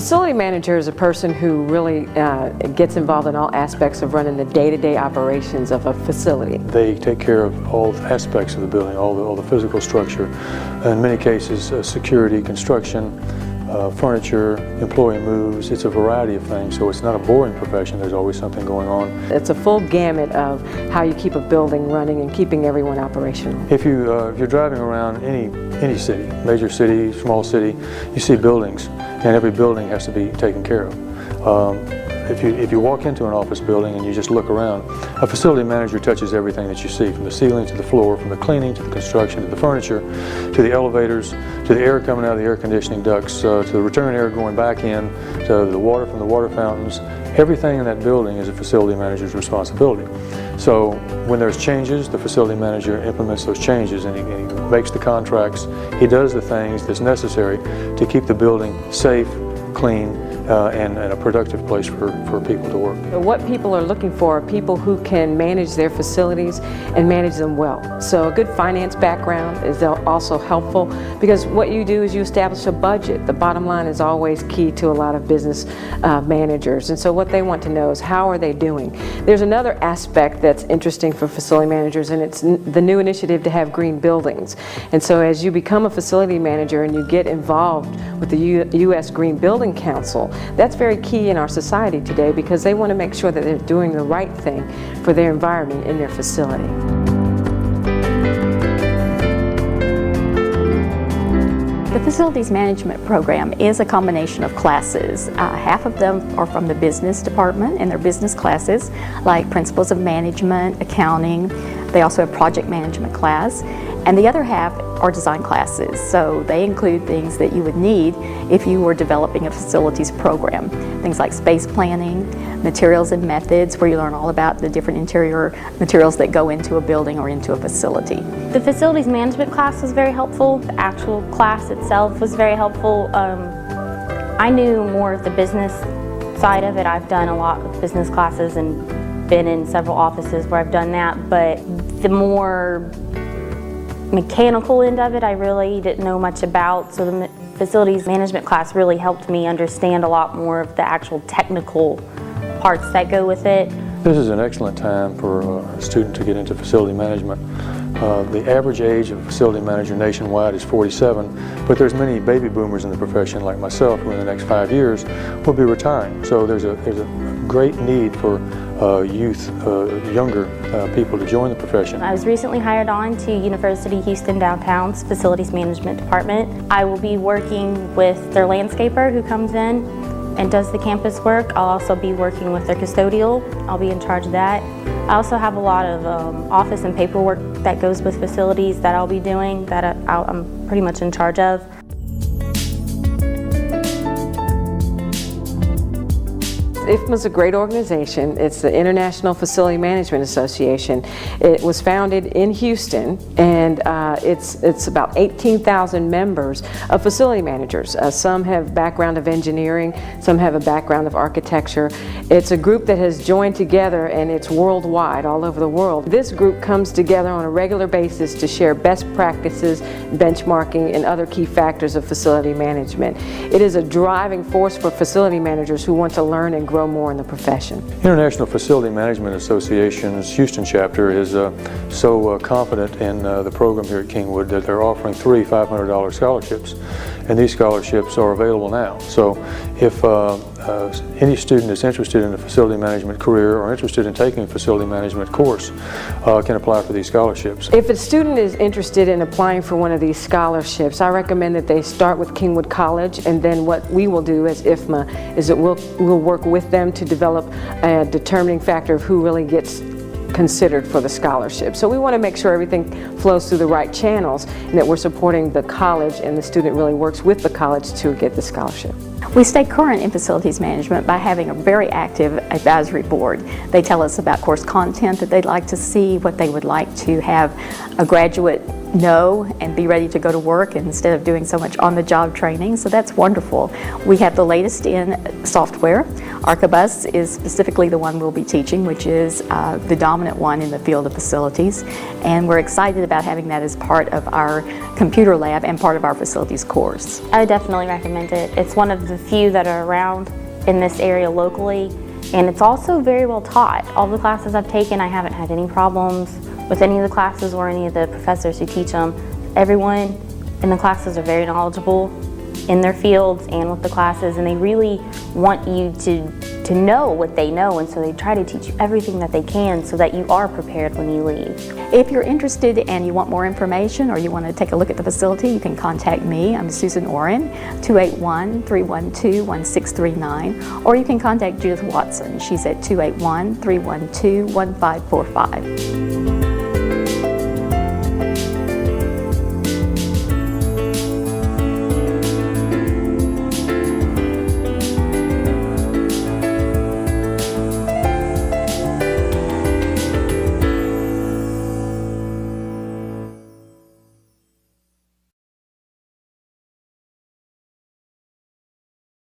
facility manager is a person who really gets involved in all aspects of running the day-to-day operations of a facility. They take care of all aspects of the building, all the physical structure, in many cases security, construction, furniture, employee moves. It's a variety of things, so it's not a boring profession. There's always something going on. It's a full gamut of how you keep a building running and keeping everyone operational. If you're driving around any city, major city, small city, you see buildings, and every building has to be taken care of. If you walk into an office building and you just look around, a facility manager touches everything that you see, from the ceiling to the floor, from the cleaning to the construction to the furniture, to the elevators, to the air coming out of the air conditioning ducts, to the return air going back in, to the water from the water fountains. Everything in that building is a facility manager's responsibility. So when there's changes, the facility manager implements those changes, and he makes the contracts. He does the things that's necessary to keep the building safe, clean, and a productive place for people to work. What people are looking for are people who can manage their facilities and manage them well. So a good finance background is also helpful, because what you do is you establish a budget. The bottom line is always key to a lot of business managers, and so what they want to know is how are they doing. There's another aspect that's interesting for facility managers, and it's the new initiative to have green buildings. And so as you become a facility manager and you get involved with the U.S. Green Building Council, that's very key in our society today, because they want to make sure that they're doing the right thing for their environment in their facility. The Facilities Management Program is a combination of classes. Half of them are from the business department, and they're business classes like Principles of Management, Accounting. They also have Project Management class. And the other half are design classes, so they include things that you would need if you were developing a facilities program. Things like space planning, materials and methods, where you learn all about the different interior materials that go into a building or into a facility. The facilities management class was very helpful. The actual class itself was very helpful. I knew more of the business side of it. I've done a lot of business classes and been in several offices where I've done that, but the more mechanical end of it I really didn't know much about, so the facilities management class really helped me understand a lot more of the actual technical parts that go with it. This is an excellent time for a student to get into facility management. The average age of a facility manager nationwide is 47, but there's many baby boomers in the profession like myself who in the next 5 years will be retiring. So there's a great need for younger people to join the profession. I was recently hired on to University Houston Downtown's Facilities Management Department. I will be working with their landscaper who comes in and does the campus work. I'll also be working with their custodial. I'll be in charge of that. I also have a lot of office and paperwork that goes with facilities that I'll be doing that I'm pretty much in charge of. IFMA is a great organization. It's the International Facility Management Association. It was founded in Houston, and it's about 18,000 members of facility managers. Some have background of engineering, some have a background of architecture. It's a group that has joined together, and it's worldwide, all over the world. This group comes together on a regular basis to share best practices, benchmarking, and other key factors of facility management. It is a driving force for facility managers who want to learn and grow more in the profession. International Facility Management Association's Houston chapter is so confident in the program here at Kingwood that they're offering 3 $500 scholarships, and these scholarships are available now. So if any student is interested in a facility management career or interested in taking a facility management course can apply for these scholarships. If a student is interested in applying for one of these scholarships, I recommend that they start with Kingwood College, and then what we will do as IFMA is that we'll work with them to develop a determining factor of who really gets considered for the scholarship. So we want to make sure everything flows through the right channels and that we're supporting the college and the student really works with the college to get the scholarship. We stay current in facilities management by having a very active advisory board. They tell us about course content that they'd like to see, what they would like to have a graduate know and be ready to go to work instead of doing so much on-the-job training, so that's wonderful. We have the latest in software. Archibus is specifically the one we'll be teaching, which is the dominant one in the field of facilities, and we're excited about having that as part of our computer lab and part of our facilities course. I would definitely recommend it. It's one of the few that are around in this area locally, and it's also very well taught. All the classes I've taken, I haven't had any problems with any of the classes or any of the professors who teach them. Everyone in the classes are very knowledgeable in their fields and with the classes, and they really want you to know what they know, and so they try to teach you everything that they can so that you are prepared when you leave. If you're interested and you want more information or you want to take a look at the facility, you can contact me. I'm Susan Oren, 281-312-1639, or you can contact Judith Watson. She's at 281-312-1545.